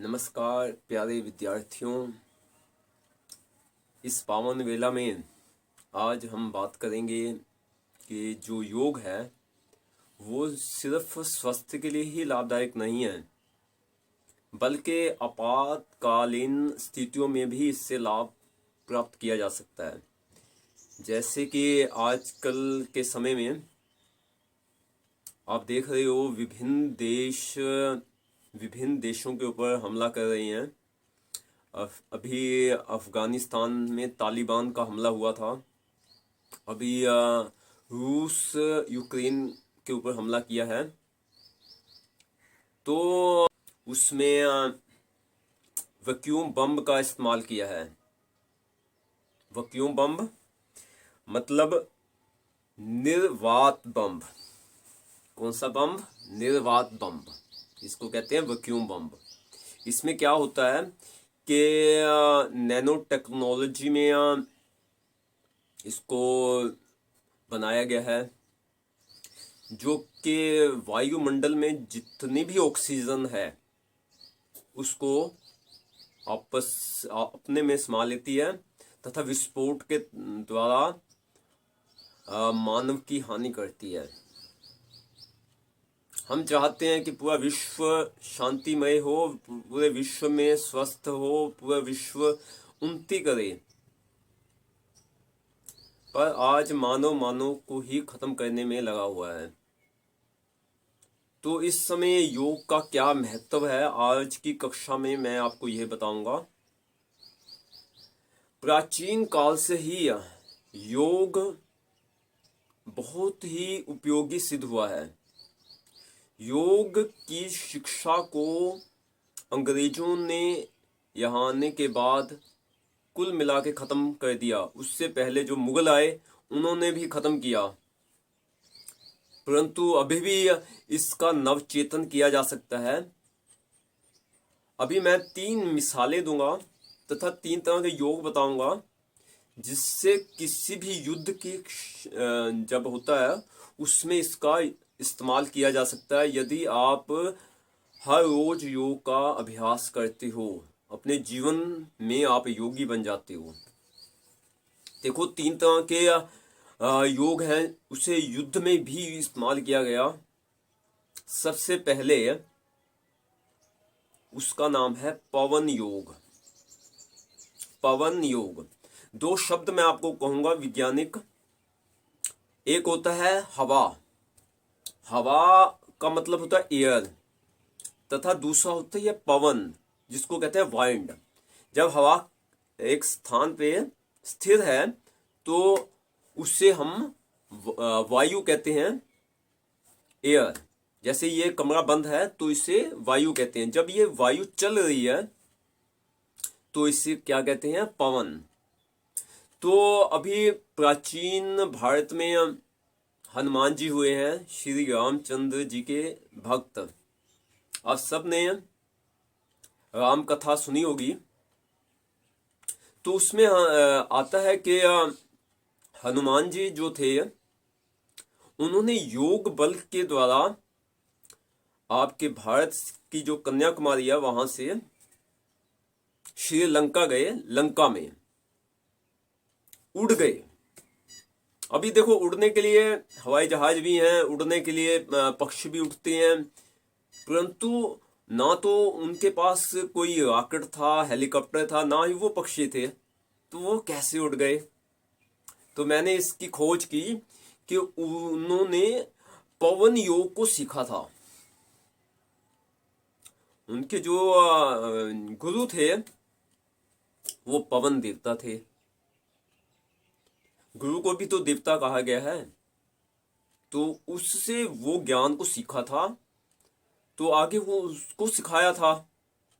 नमस्कार प्यारे विद्यार्थियों। इस पावन वेला में आज हम बात करेंगे कि जो योग है वो सिर्फ स्वास्थ्य के लिए ही लाभदायक नहीं है, बल्कि आपातकालीन स्थितियों में भी इससे लाभ प्राप्त किया जा सकता है। जैसे कि आजकल के समय में आप देख रहे हो विभिन्न देशों के ऊपर हमला कर रही हैं। अभी अफगानिस्तान में तालिबान का हमला हुआ था। अभी रूस यूक्रेन के ऊपर हमला किया है। तो उसमें वैक्यूम बम का इस्तेमाल किया है। वैक्यूम बम मतलब निर्वात बम। कौन सा बम? निर्वात बम। इसको कहते हैं वैक्यूम बम। इसमें क्या होता है कि नैनो टेक्नोलॉजी में इसको बनाया गया है, जो कि वायुमंडल में जितनी भी ऑक्सीजन है उसको अपने में समा लेती है तथा विस्फोट के द्वारा मानव की हानि करती है। हम चाहते हैं कि पूरा विश्व शांतिमय हो, पूरे विश्व में स्वस्थ हो, पूरा विश्व उन्नति करे, पर आज मानव को ही खत्म करने में लगा हुआ है। तो इस समय योग का क्या महत्व है, आज की कक्षा में मैं आपको यह बताऊंगा। प्राचीन काल से ही योग बहुत ही उपयोगी सिद्ध हुआ है। योग की शिक्षा को अंग्रेजों ने यहाँ आने के बाद कुल मिला के ख़त्म कर दिया। उससे पहले जो मुगल आए उन्होंने भी ख़त्म किया, परंतु अभी भी इसका नवचेतन किया जा सकता है। अभी मैं 3 मिसालें दूंगा तथा 3 तरह के योग बताऊंगा, जिससे किसी भी युद्ध की जब होता है उसमें इसका इस्तेमाल किया जा सकता है। यदि आप हर रोज योग का अभ्यास करते हो, अपने जीवन में आप योगी बन जाते हो। देखो 3 तरह के योग हैं, उसे युद्ध में भी इस्तेमाल किया गया। सबसे पहले उसका नाम है पवन योग। पवन योग 2 शब्द मैं आपको कहूंगा वैज्ञानिक। एक होता है हवा, हवा का मतलब होता है एयर, तथा दूसरा होता है पवन, जिसको कहते हैं वाइंड। जब हवा एक स्थान पे स्थिर है तो उससे हम वायु कहते हैं, एयर। जैसे ये कमरा बंद है तो इसे वायु कहते हैं। जब ये वायु चल रही है तो इसे क्या कहते हैं? पवन। तो अभी प्राचीन भारत में हनुमान जी हुए हैं, श्री रामचंद्र जी के भक्त। आप सब ने राम कथा सुनी होगी। तो उसमें आता है कि हनुमान जी जो थे उन्होंने योग बल के द्वारा आपके भारत की जो कन्याकुमारी है वहां से श्रीलंका गए, लंका में उड़ गए। अभी देखो उड़ने के लिए हवाई जहाज भी हैं, उड़ने के लिए पक्षी भी उड़ते हैं, परंतु ना तो उनके पास कोई रॉकेट था, हेलीकॉप्टर था, ना ही वो पक्षी थे, तो वो कैसे उड़ गए? तो मैंने इसकी खोज की कि उन्होंने पवन योग को सीखा था। उनके जो गुरु थे वो पवन देवता थे। गुरु को भी तो देवता कहा गया है। तो उससे वो ज्ञान को सीखा था, तो आगे वो उसको सिखाया था।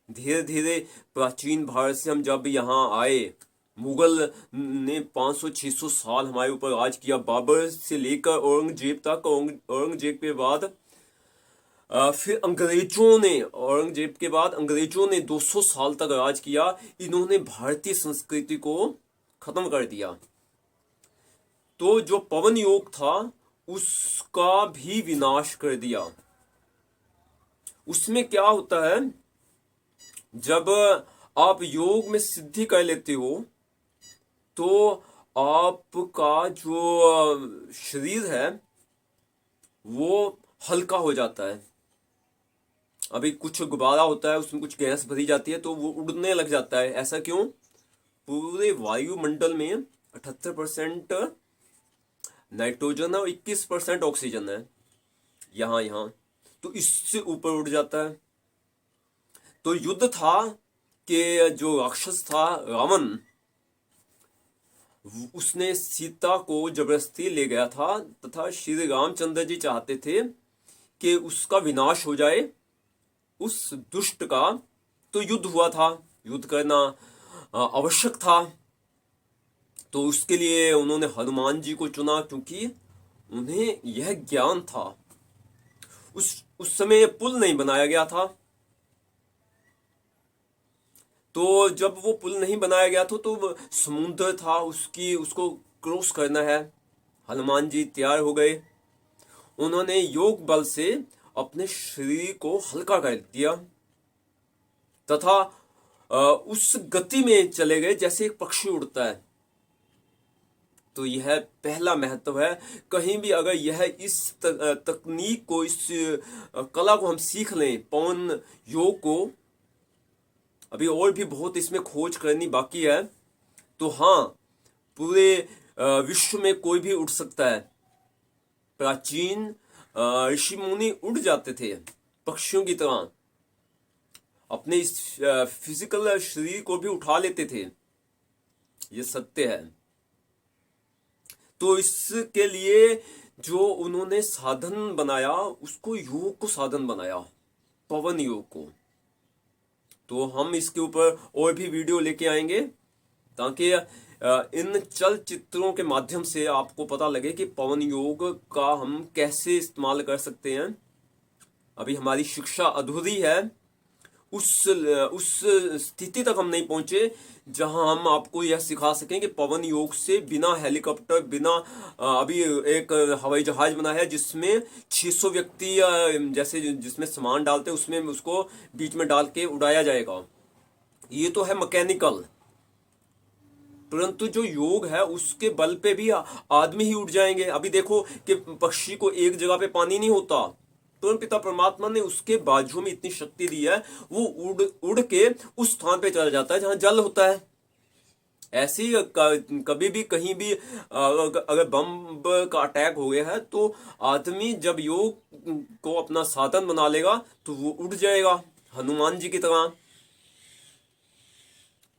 धीरे धीरे प्राचीन भारत से हम जब यहाँ आए, मुगल ने 500-600 साल हमारे ऊपर राज किया, बाबर से लेकर औरंगजेब तक। औरंगजेब के बाद फिर औरंगजेब के बाद अंग्रेजों ने 200 साल तक राज किया। इन्होंने भारतीय संस्कृति को खत्म कर दिया। तो जो पवन योग था उसका भी विनाश कर दिया। उसमें क्या होता है जब आप योग में सिद्धि कर लेते हो तो आपका जो शरीर है वो हल्का हो जाता है। अभी कुछ गुब्बारा होता है, उसमें कुछ गैस भरी जाती है तो वो उड़ने लग जाता है। ऐसा क्यों? पूरे वायुमंडल में 78% नाइट्रोजन है और 21% ऑक्सीजन है। यहाँ यहाँ तो इससे ऊपर उड़ जाता है। तो युद्ध था कि जो राक्षस था रावण, उसने सीता को जबरदस्ती ले गया था तथा श्री रामचंद्र जी चाहते थे कि उसका विनाश हो जाए, उस दुष्ट का। तो युद्ध हुआ था, युद्ध करना आवश्यक था। तो उसके लिए उन्होंने हनुमान जी को चुना, क्योंकि उन्हें यह ज्ञान था। उस समय पुल नहीं बनाया गया था। तो जब वो पुल नहीं बनाया गया था तो समुद्र था, उसको क्रॉस करना है। हनुमान जी तैयार हो गए, उन्होंने योग बल से अपने शरीर को हल्का कर दिया तथा उस गति में चले गए जैसे एक पक्षी उड़ता है। तो यह पहला महत्व है। कहीं भी अगर यह इस तकनीक को, इस कला को हम सीख लें, पवन योग को, अभी और भी बहुत इसमें खोज करनी बाकी है, तो हाँ, पूरे विश्व में कोई भी उड़ सकता है। प्राचीन ऋषि मुनि उड़ जाते थे पक्षियों की तरह, अपने इस फिजिकल शरीर को भी उठा लेते थे। ये सत्य है। तो इसके लिए जो उन्होंने साधन बनाया, उसको योग को साधन बनाया, पवन योग को। तो हम इसके ऊपर और भी वीडियो लेके आएंगे ताकि इन चलचित्रों के माध्यम से आपको पता लगे कि पवन योग का हम कैसे इस्तेमाल कर सकते हैं। अभी हमारी शिक्षा अधूरी है, उस स्थिति तक हम नहीं पहुंचे जहां हम आपको यह सिखा सकें कि पवन योग से बिना हेलीकॉप्टर, बिना अभी एक हवाई जहाज बना है जिसमें 600 व्यक्ति जैसे जिसमें सामान डालते हैं, उसमें उसको बीच में डाल के उड़ाया जाएगा। ये तो है मैकेनिकल, परंतु जो योग है उसके बल पे भी आदमी ही उड़ जाएंगे। अभी देखो कि पक्षी को एक जगह पे पानी नहीं होता, परम पिता परमात्मा ने उसके बाजुओं में इतनी शक्ति दी है, वो उड़ उड़ के उस स्थान पे चला जाता है जहां जल होता है। ऐसे ही कभी भी कहीं भी अगर बम का अटैक हो गया है तो आदमी जब योग को अपना साधन बना लेगा तो वो उड़ जाएगा हनुमान जी की तरह।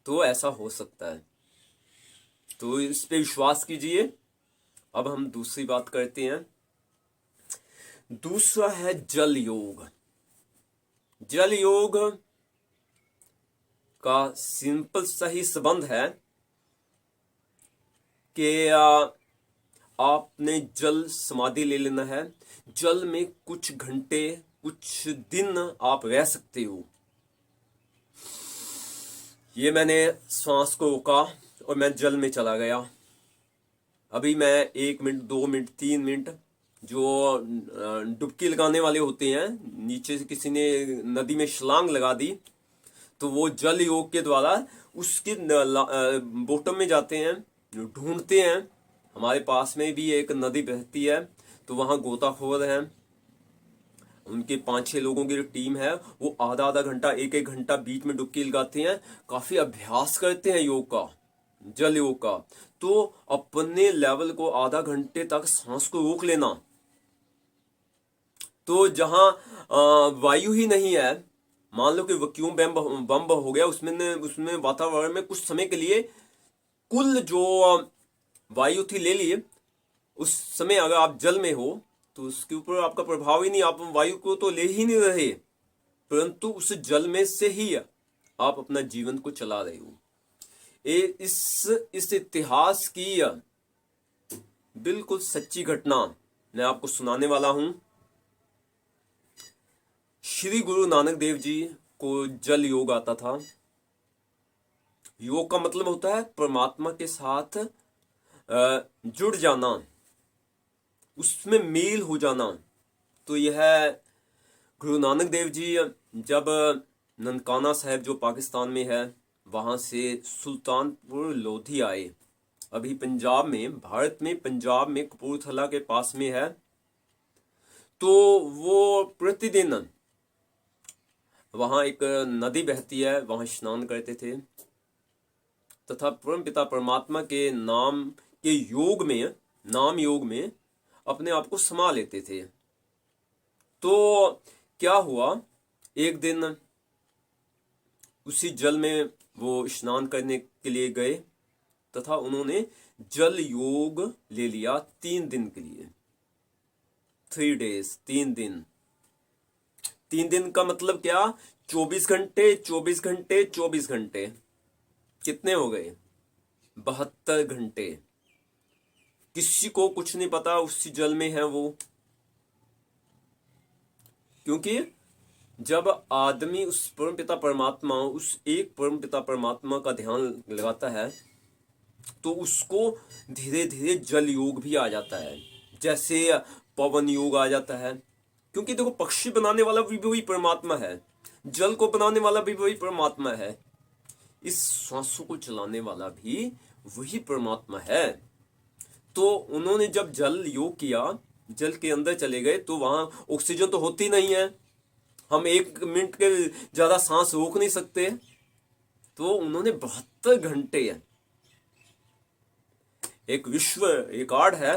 तो ऐसा हो सकता है, तो इस पे विश्वास कीजिए। अब हम दूसरी बात करते हैं। दूसरा है जल योग। जल योग का सिंपल सही संबंध है कि आपने जल समाधि ले लेना है। जल में कुछ घंटे, कुछ दिन आप रह सकते हो। ये मैंने सांस को रोका और मैं जल में चला गया। अभी मैं 1 मिनट, 2 मिनट, 3 मिनट, जो डुबकी लगाने वाले होते हैं, नीचे से किसी ने नदी में छलांग लगा दी, तो वो जल योग के द्वारा उसके बॉटम में जाते हैं, ढूंढते हैं। हमारे पास में भी एक नदी बहती है, तो वहां गोताखोर हैं, उनके 5-6 लोगों की जो टीम है वो आधा आधा घंटा, 1-1 घंटा बीच में डुबकी लगाते हैं। काफी अभ्यास करते हैं योग का, जल योग का। तो अपने लेवल को आधा घंटे तक सांस को रोक लेना। तो जहां वायु ही नहीं है, मान लो कि वैक्यूम बम हो गया, उसमें वातावरण में कुछ समय के लिए कुल जो वायु थी ले लिए, उस समय अगर आप जल में हो तो उसके ऊपर आपका प्रभाव ही नहीं, आप वायु को तो ले ही नहीं रहे, परंतु उस जल में से ही आप अपना जीवन को चला रहे हो। इस इतिहास की बिल्कुल सच्ची घटना मैं आपको सुनाने वाला हूं। श्री गुरु नानक देव जी को जल योग आता था। योग का मतलब होता है परमात्मा के साथ जुड़ जाना, उसमें मेल हो जाना। तो यह गुरु नानक देव जी जब ननकाना साहिब जो पाकिस्तान में है, वहाँ से सुल्तानपुर लोधी आए, अभी पंजाब में, भारत में पंजाब में कपूरथला के पास में है। तो वो प्रतिदिन वहाँ एक नदी बहती है, वहाँ स्नान करते थे तथा परम पिता परमात्मा के नाम के योग में, नाम योग में अपने आप को समा लेते थे। तो क्या हुआ, एक दिन उसी जल में वो स्नान करने के लिए गए तथा उन्होंने जल योग ले लिया 3 दिन के लिए। 3 days, 3 दिन। 3 दिन का मतलब क्या, 24 घंटे 24 घंटे 24 घंटे, कितने हो गए, 72 घंटे। किसी को कुछ नहीं पता उसी जल में है वो, क्योंकि जब आदमी उस परम पिता परमात्मा, उस एक परम पिता परमात्मा का ध्यान लगाता है तो उसको धीरे धीरे जल योग भी आ जाता है, जैसे पवन योग आ जाता है। क्योंकि देखो, पक्षी बनाने वाला भी वही परमात्मा है, जल को बनाने वाला भी वही परमात्मा है, इस सांसों को चलाने वाला भी वही परमात्मा है। तो उन्होंने जब जल योग किया, जल के अंदर चले गए, तो वहां ऑक्सीजन तो होती नहीं है, हम 1 मिनट के ज्यादा सांस रोक नहीं सकते। तो उन्होंने 72 घंटे, एक विश्व रिकॉर्ड है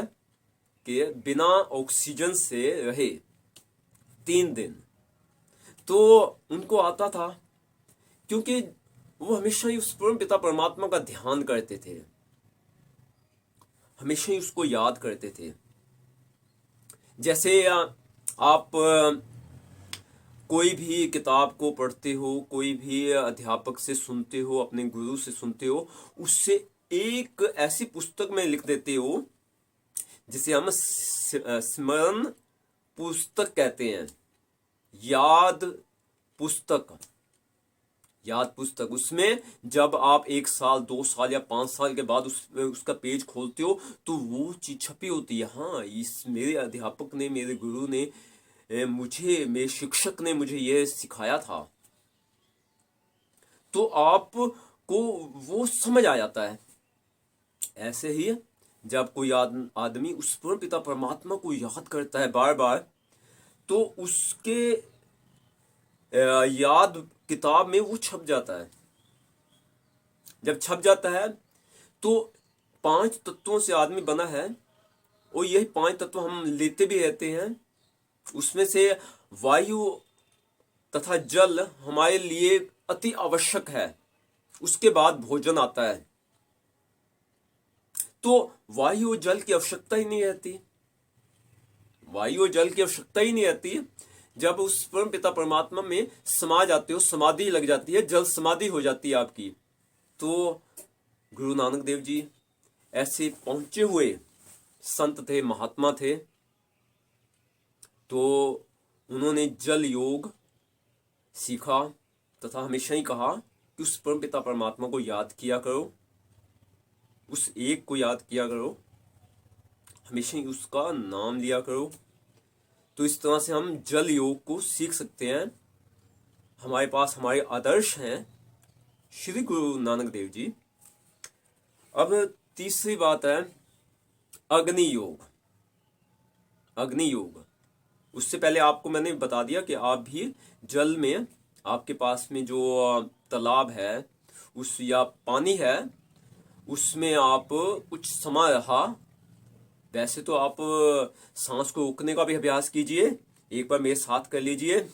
कि बिना ऑक्सीजन से रहे 3 दिन। तो उनको आता था, क्योंकि वो हमेशा ही उस परम पिता परमात्मा का ध्यान करते थे, हमेशा ही उसको याद करते थे। जैसे आप कोई भी किताब को पढ़ते हो, कोई भी अध्यापक से सुनते हो, अपने गुरु से सुनते हो, उससे एक ऐसी पुस्तक में लिख देते हो जिसे हम स्मरण पुस्तक कहते हैं, याद पुस्तक, याद पुस्तक। उसमें जब आप 1 साल 2 साल या 5 साल के बाद उसका पेज खोलते हो तो वो चीज छपी होती है, हाँ इस मेरे अध्यापक ने, मेरे गुरु ने मुझे, मेरे शिक्षक ने मुझे ये सिखाया था। तो आपको वो समझ आ जाता है। ऐसे ही जब कोई आदमी उस परम पिता परमात्मा को याद करता है बार बार, तो उसके याद किताब में वो छप जाता है। जब छप जाता है तो 5 तत्वों से आदमी बना है, और यही 5 तत्व हम लेते भी रहते हैं। उसमें से वायु तथा जल हमारे लिए अति आवश्यक है, उसके बाद भोजन आता है। तो वायु और जल की आवश्यकता ही नहीं रहती, वायु और जल की आवश्यकता ही नहीं रहती। जब उस परम पिता परमात्मा में समा जाते हो, समाधि लग जाती है, जल समाधि हो जाती है आपकी। तो गुरु नानक देव जी ऐसे पहुंचे हुए संत थे, महात्मा थे। तो उन्होंने जल योग सीखा तथा हमेशा ही कहा कि उस परम पिता परमात्मा को याद किया करो, उस एक को याद किया करो, हमेशा ही उसका नाम लिया करो। तो इस तरह से हम जल योग को सीख सकते हैं। हमारे पास हमारे आदर्श हैं श्री गुरु नानक देव जी। अब तीसरी बात है अग्नि योग। अग्नि योग, उससे पहले आपको मैंने बता दिया कि आप भी जल में, आपके पास में जो तालाब है उस या पानी है, उसमें आप कुछ समय रहा। वैसे तो आप सांस को रोकने का भी अभ्यास कीजिए, एक बार मेरे साथ कर लीजिए।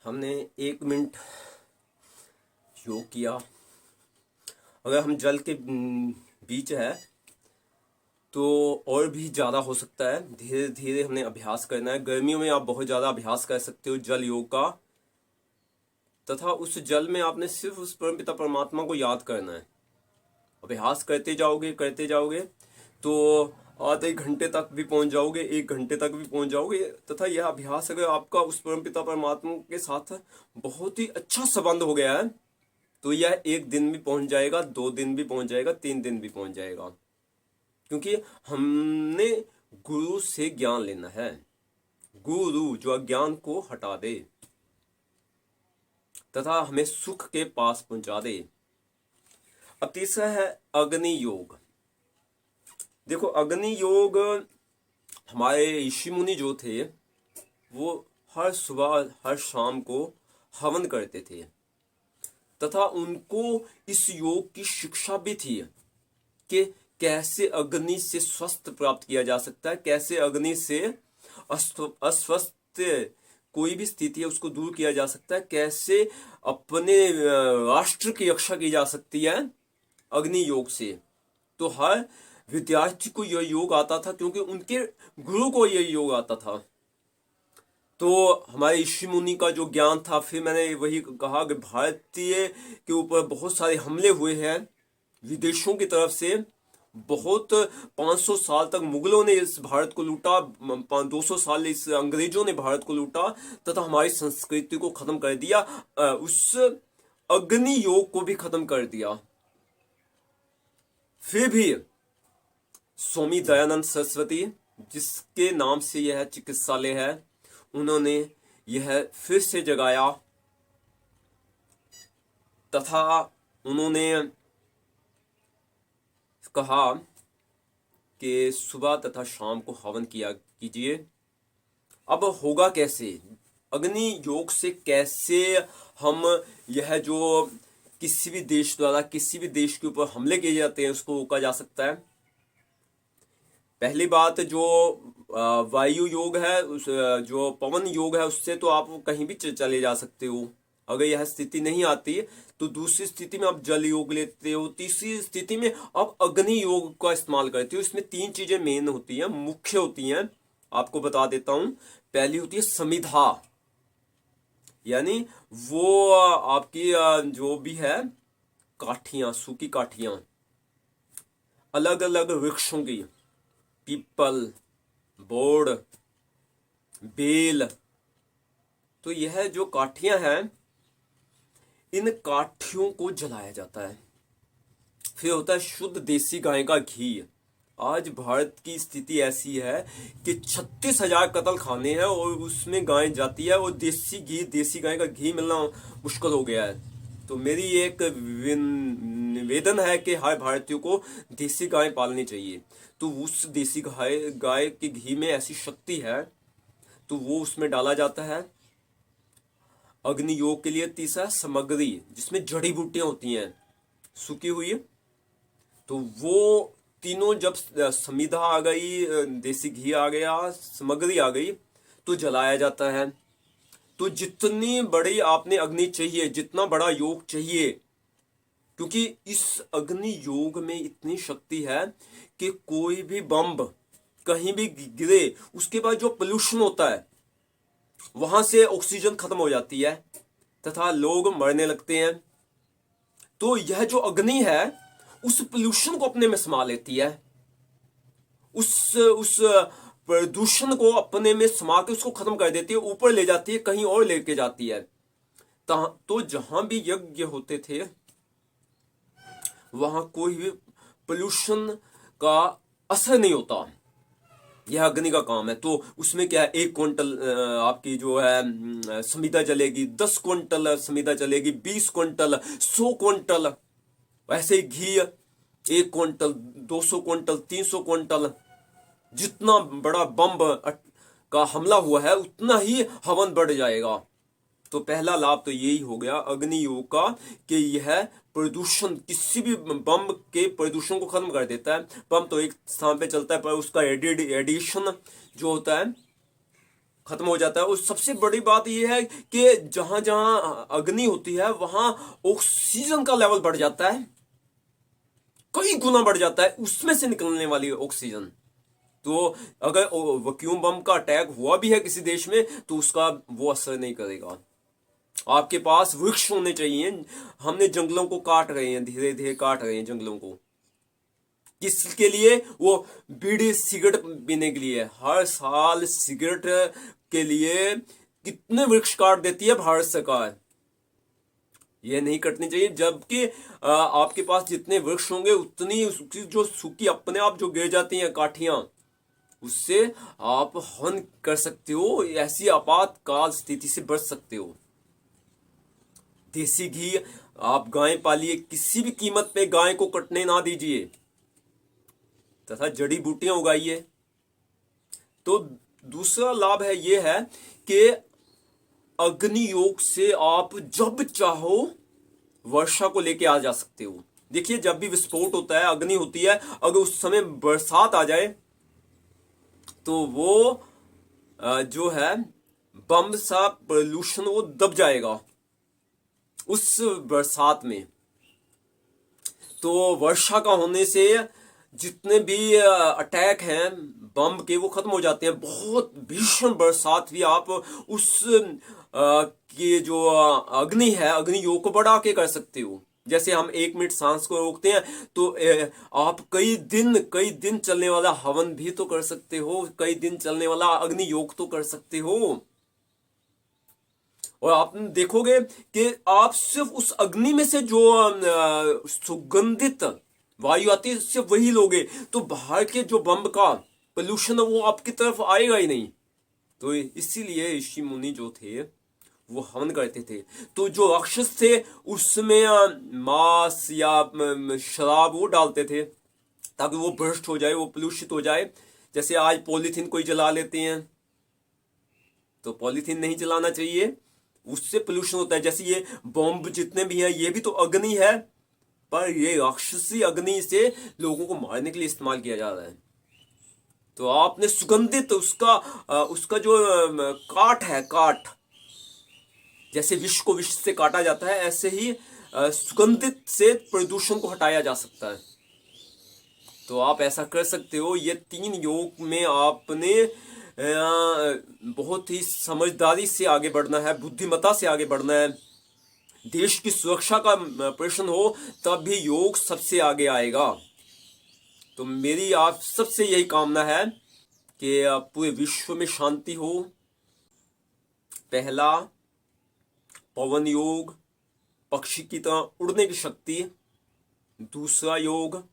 हमने 1 मिनट योग किया। अगर हम जल के बीच है तो और भी ज़्यादा हो सकता है। धीरे धीरे हमने अभ्यास करना है। गर्मियों में आप बहुत ज़्यादा अभ्यास कर सकते हो जल योग का, तथा उस जल में आपने सिर्फ उस परमपिता परमात्मा को याद करना है। अभ्यास करते जाओगे तो आधे घंटे तक भी पहुंच जाओगे, 1 घंटे तक भी पहुंच जाओगे। तथा यह अभ्यास अगर आपका उस परमपिता परमात्मा के साथ बहुत ही अच्छा संबंध हो गया है तो यह 1 दिन भी पहुंच जाएगा, 2 दिन भी पहुंच जाएगा, 3 दिन भी पहुंच जाएगा। क्योंकि हमने गुरु से ज्ञान लेना है। गुरु जो अज्ञान को हटा दे तथा हमें सुख के पास पहुंचा दे। अब तीसरा है अग्नि योग। देखो, अग्नि योग हमारे ऋषि मुनि जो थे वो हर सुबह हर शाम को हवन करते थे, तथा उनको इस योग की शिक्षा भी थी कि कैसे अग्नि से स्वस्थ प्राप्त किया जा सकता है, कैसे अग्नि से अस्वस्थ कोई भी स्थिति है उसको दूर किया जा सकता है, कैसे अपने राष्ट्र की रक्षा की जा सकती है अग्नि योग से। तो हर विद्यार्थी को यह योग आता था क्योंकि उनके गुरु को यह योग आता था। तो हमारे ऋषि मुनि का जो ज्ञान था, फिर मैंने वही कहा कि भारतीय के ऊपर बहुत सारे हमले हुए हैं विदेशों की तरफ से। बहुत 500 साल तक मुगलों ने इस भारत को लूटा, 200 साल इस अंग्रेजों ने भारत को लूटा तथा हमारी संस्कृति को खत्म कर दिया, उस अग्नि योग को भी खत्म कर दिया। फिर भी स्वामी दयानंद सरस्वती, जिसके नाम से यह चिकित्सालय है, उन्होंने यह फिर से जगाया तथा उन्होंने कहा कि सुबह तथा शाम को हवन किया कीजिए। अब होगा कैसे? अग्नि योग से कैसे हम यह जो किसी भी देश द्वारा किसी भी देश के ऊपर हमले किए जाते हैं उसको रोका जा सकता है? पहली बात, जो वायु योग है, उस जो पवन योग है, उससे तो आप कहीं भी चले जा सकते हो। अगर यह स्थिति नहीं आती तो दूसरी स्थिति में आप जल योग लेते हो, तीसरी स्थिति में आप अग्नि योग का इस्तेमाल करते हो। इसमें 3 चीजें मेन होती हैं, मुख्य होती हैं, आपको बता देता हूं। पहली होती है समिधा, यानी वो आपकी जो भी है काठियां, सूखी काठियां अलग अलग वृक्षों की, पीपल, बोड़, बेल, तो यह जो काठियां हैं इन काठियों को जलाया जाता है। फिर होता है शुद्ध देसी गाय का घी। आज भारत की स्थिति ऐसी है कि 36,000 कत्ल खाने हैं और उसमें गाय जाती है, और देसी घी, देसी गाय का घी मिलना मुश्किल हो गया है। तो मेरी एक निवेदन है कि हर भारतीय को देसी गाय पालनी चाहिए। तो उस देसी गाय के घी में ऐसी शक्ति है तो वो उसमें डाला जाता है अग्नि योग के लिए। तीसरा सामग्री, जिसमें जड़ी बूटियां होती हैं सूखी हुई, तो वो तीनों जब समिधा आ गई, देसी घी आ गया, सामग्री आ गई, तो जलाया जाता है। तो जितनी बड़ी आपने अग्नि चाहिए, जितना बड़ा योग चाहिए, क्योंकि इस अग्नि योग में इतनी शक्ति है कि कोई भी बम कहीं भी गिरे उसके बाद जो पोल्यूशन होता है वहां से ऑक्सीजन खत्म हो जाती है तथा लोग मरने लगते हैं। तो यह जो अग्नि है उस पोल्यूशन को अपने में समा लेती है, उस प्रदूषण को अपने में समा के उसको खत्म कर देती है, ऊपर ले जाती है, कहीं और लेके जाती है। तो जहां भी यज्ञ होते थे वहां कोई भी पोल्यूशन का असर नहीं होता। यह अग्नि का काम है। तो उसमें क्या है, 1 क्विंटल आपकी जो है समिधा जलेगी, 10 क्विंटल समिधा जलेगी, 20 क्विंटल, 100 क्विंटल। वैसे ही घी 1 क्विंटल, 200 क्विंटल, 300 क्विंटल। जितना बड़ा बम का हमला हुआ है उतना ही हवन बढ़ जाएगा। तो पहला लाभ तो यही हो गया अग्नि योग का कि यह प्रदूषण, किसी भी बम के प्रदूषण को खत्म कर देता है। बम तो एक स्थान पे चलता है पर उसका एडिशन जो होता है खत्म हो जाता है। और सबसे बड़ी बात यह है कि जहां जहां अग्नि होती है वहां ऑक्सीजन का लेवल बढ़ जाता है, कई गुना बढ़ जाता है उसमें से निकलने वाली ऑक्सीजन। तो अगर वैक्यूम बम का अटैक हुआ भी है किसी देश में तो उसका वो असर नहीं करेगा। आपके पास वृक्ष होने चाहिए। हमने जंगलों को काट रहे हैं, धीरे धीरे काट रहे हैं जंगलों को, किसके लिए? वो बीड़ी सिगरेट पीने के लिए। हर साल सिगरेट के लिए कितने वृक्ष काट देती है भारत सरकार। ये नहीं कटनी चाहिए। जबकि आपके पास जितने वृक्ष होंगे उतनी उसकी जो सूखी अपने आप जो गिर जाती हैं काठियां, उससे आप हवन कर सकते हो, ऐसी आपातकाल स्थिति से बच सकते हो। देसी घी आप गाय पालिए, किसी भी कीमत पे गाय को कटने ना दीजिए, तथा जड़ी बूटियां उगाइए। तो दूसरा लाभ है ये है कि अग्नि योग से आप जब चाहो वर्षा को लेके आ जा सकते हो। देखिए जब भी विस्फोट होता है, अग्नि होती है, अगर उस समय बरसात आ जाए तो वो जो है बम सा पोल्यूशन वो दब जाएगा उस बरसात में। तो वर्षा का होने से जितने भी अटैक हैं बम के वो खत्म हो जाते हैं। बहुत भीषण बरसात भी आप उस की जो अग्नि है, अग्नि योग को बढ़ा के कर सकते हो। जैसे हम 1 मिनट सांस को रोकते हैं तो आप कई दिन चलने वाला हवन भी तो कर सकते हो, कई दिन चलने वाला अग्नि योग तो कर सकते हो। और आप देखोगे कि आप सिर्फ उस अग्नि में से जो सुगंधित वायु आती है सिर्फ वही लोगे, तो बाहर के जो बम का पोल्यूशन है वो आपकी तरफ आएगा ही नहीं। तो इसीलिए ऋषि मुनि जो थे वो हवन करते थे। तो जो राक्षस थे उसमें मांस या शराब वो डालते थे ताकि वो भ्रष्ट हो जाए, वो पोल्यूशित हो जाए। जैसे आज पॉलीथीन कोई जला लेते हैं, तो पॉलीथीन नहीं जलाना चाहिए, उससे पोल्यूशन होता है। जैसे ये बॉम्ब जितने भी हैं ये भी तो अग्नि है, पर ये राक्षसी अग्नि से लोगों को मारने के लिए इस्तेमाल किया जा रहा है। तो आपने सुगंधित उसका जो काट है, काट जैसे विष को विष से काटा जाता है, ऐसे ही सुगंधित से प्रदूषण को हटाया जा सकता है। तो आप ऐसा कर सकते हो। ये 3 योग में आपने बहुत ही समझदारी से आगे बढ़ना है, बुद्धिमत्ता से आगे बढ़ना है। देश की सुरक्षा का प्रश्न हो तब भी योग सबसे आगे आएगा। तो मेरी आप सबसे यही कामना है कि पूरे विश्व में शांति हो। पहला पवन योग, पक्षी की तरह उड़ने की शक्ति। दूसरा योग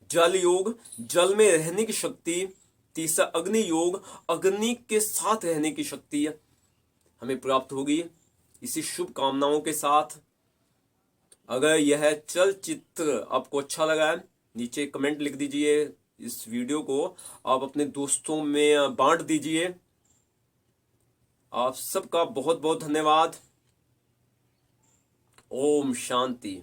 जल योग, जल में रहने की शक्ति। तीसरा अग्नि योग, अग्नि के साथ रहने की शक्ति हमें प्राप्त होगी। इसी शुभ कामनाओं के साथ, अगर यह चलचित्र आपको अच्छा लगा है नीचे कमेंट लिख दीजिए। इस वीडियो को आप अपने दोस्तों में बांट दीजिए। आप सबका बहुत बहुत धन्यवाद। ओम शांति।